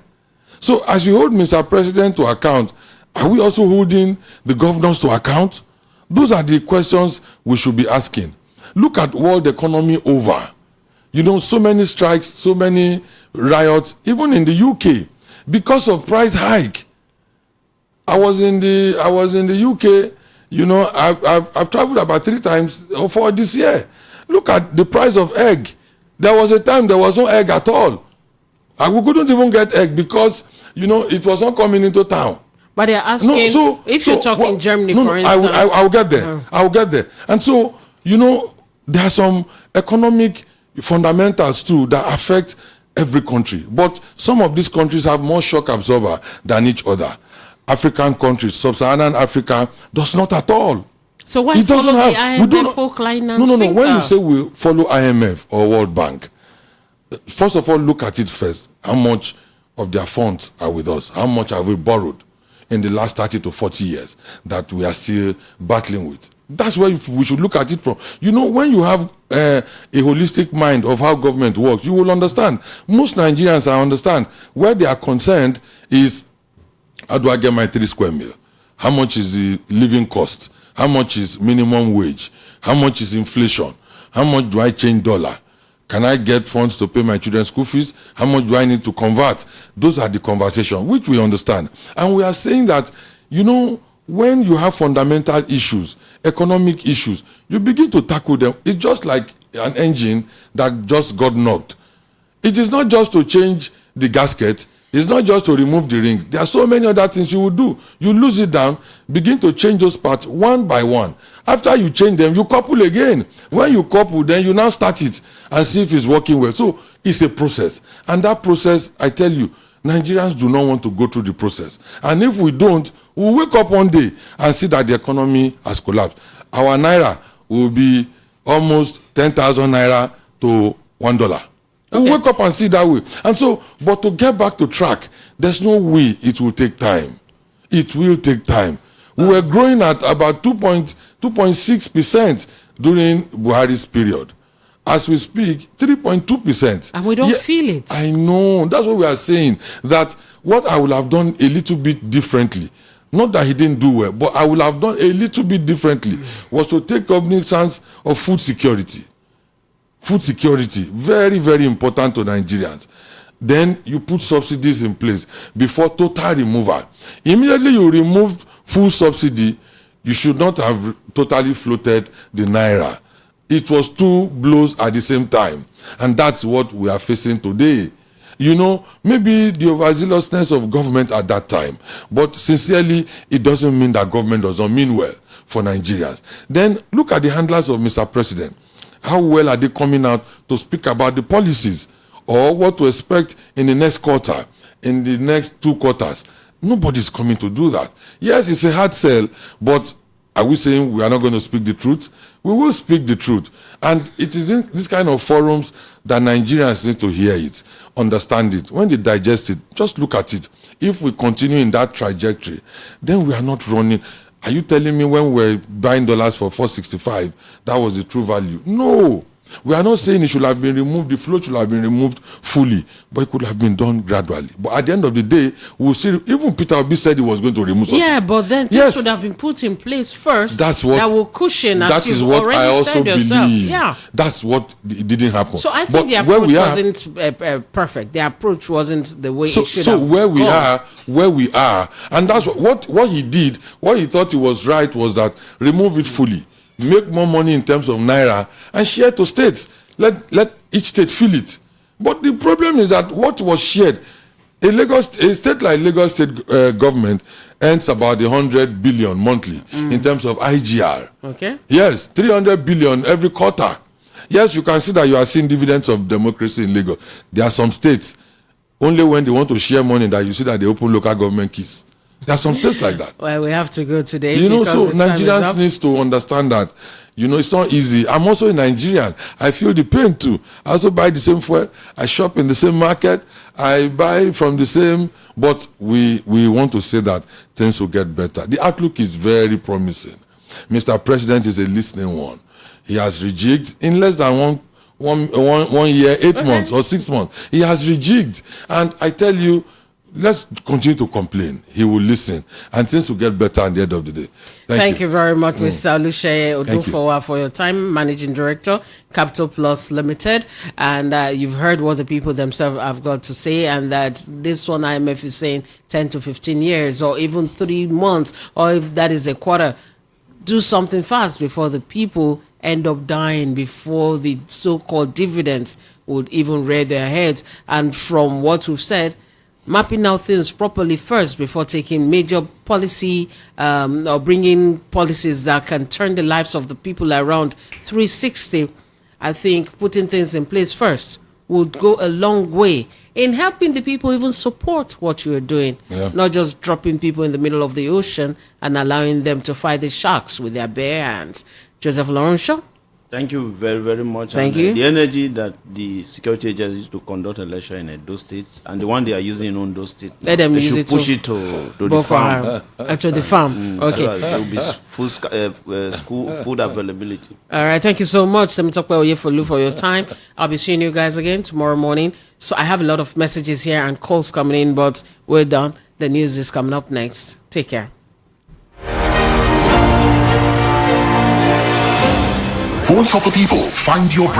So as you hold Mr. President to account, are we also holding the governors to account? Those are the questions we should be asking. Look at world economy over. You know, so many strikes, so many riots, even in the UK, because of price hike. I was in the UK. You know, I've traveled about 3 times or 4 this year. Look at the price of egg. There was a time there was no egg at all. And we couldn't even get egg because, you know, it was not coming into town. But they're asking if you're talking Germany, for instance. I will get there. I will get there. And so, you know, there are some economic fundamentals too that affect every country. But some of these countries have more shock absorber than each other. African countries, sub-Saharan Africa, does not at all. So why It doesn't follow the have. We don't. IMF folk line and No. sinker? When you say we follow IMF or World Bank, first of all, look at it first. How much of their funds are with us? How much have we borrowed in the last 30 to 40 years that we are still battling with? That's where we should look at it from. You know, when you have a holistic mind of how government works, you will understand. Most Nigerians, I understand, where they are concerned is, how do I get my 3 square meal? How much is the living cost? How much is minimum wage? How much is inflation? How much do I change dollar? Can I get funds to pay my children's school fees? How much do I need to convert? Those are the conversations which we understand. And we are saying that, you know, when you have fundamental issues, economic issues, you begin to tackle them. It's just like an engine that just got knocked. It is not just to change the gasket. It's not just to remove the rings. There are so many other things you will do. You lose it down, begin to change those parts one by one. After you change them, you couple again. When you couple, then you now start it and see if it's working well. So it's a process. And that process, I tell you, Nigerians do not want to go through the process. And if we don't, we'll wake up one day and see that the economy has collapsed. Our naira will be almost 10,000 naira to $1. Okay. We'll wake up and see that way. And so, but to get back to track, there's no way. It will take time. It will take time. We were growing at about 2.6% during Buhari's period. As we speak, 3.2%. And we don't feel it. I know. That's what we are saying. That what I would have done a little bit differently, Not that he didn't do well, but I would have done a little bit differently, was to take cognizance of food security. Food security, very, very important to Nigerians. Then you put subsidies in place before total removal. Immediately you removed full subsidy, you should not have totally floated the naira. It was two blows at the same time. And that's what we are facing today. You know, maybe the overzealousness of government at that time, but sincerely, it doesn't mean that government does not mean well for Nigerians. Then look at the handlers of Mr. President. How well are they coming out to speak about the policies or what to expect in the next quarter, in the next 2 quarters? Nobody's coming to do that. Yes, it's a hard sell, but are we saying we are not going to speak the truth? We will speak the truth. And it is in this kind of forums that Nigerians need to hear it, understand it. When they digest it, just look at it. If we continue in that trajectory, then we are not running. Are you telling me when we're buying dollars for 465, that was the true value? No. We are not saying it should have been removed, the float should have been removed fully, but it could have been done gradually. But at the end of the day, we'll see. Even Peter Obi said he was going to remove subsidy. Yeah, but then things should have been put in place first. That's what, that will cushion. That is what I also believe. Yeah. That's what it didn't happen. So I think the approach wasn't perfect. The approach wasn't the way it should have. So where we are, and that's what he did. What he thought he was right was that remove it fully. Make more money in terms of naira and share to states. Let each state feel it. But the problem is that what was shared, a state like Lagos State government earns about 100 billion monthly in terms of IGR. Okay. Yes, 300 billion every quarter. Yes, you can see that you are seeing dividends of democracy in Lagos. There are some states, only when they want to share money that you see that they open local government keys. There are some states like that. Well, we have to go today. You know, so Nigerians needs to understand that, you know, it's not easy. I'm also a Nigerian. I feel the pain too. I also buy the same fuel. I shop in the same market. I buy from the same, but we want to say that things will get better. The outlook is very promising. Mr. President is a listening one. He has rejigged in less than one year, 8 months or 6 months. He has rejigged. And I tell you, let's continue to complain. He will listen, and things will get better at the end of the day. Thank you very much, Mr. Olusheye Odufowa, for your time, Managing Director, Capital Plus Limited. And you've heard what the people themselves have got to say, and that this one IMF is saying 10 to 15 years, or even 3 months, or if that is a quarter. Do something fast before the people end up dying, before the so-called dividends would even rear their heads. And from what we've said, mapping out things properly first before taking major policy or bringing policies that can turn the lives of the people around 360. I think putting things in place first would go a long way in helping the people even support what you're doing, not just dropping people in the middle of the ocean and allowing them to fight the sharks with their bare hands. Joseph Laurentia. Thank you very, very much. Thank you. The energy that the security agencies to conduct election in Edo State and the one they are using in Ondo State, let them they use should it push it to the farm. To the farm. Okay. There will be full school food availability. All right. Thank you so much, Okpei Oyefolu, for your time. I'll be seeing you guys again tomorrow morning. So I have a lot of messages here and calls coming in, but we're done. The news is coming up next. Take care. Voice of the people. Find your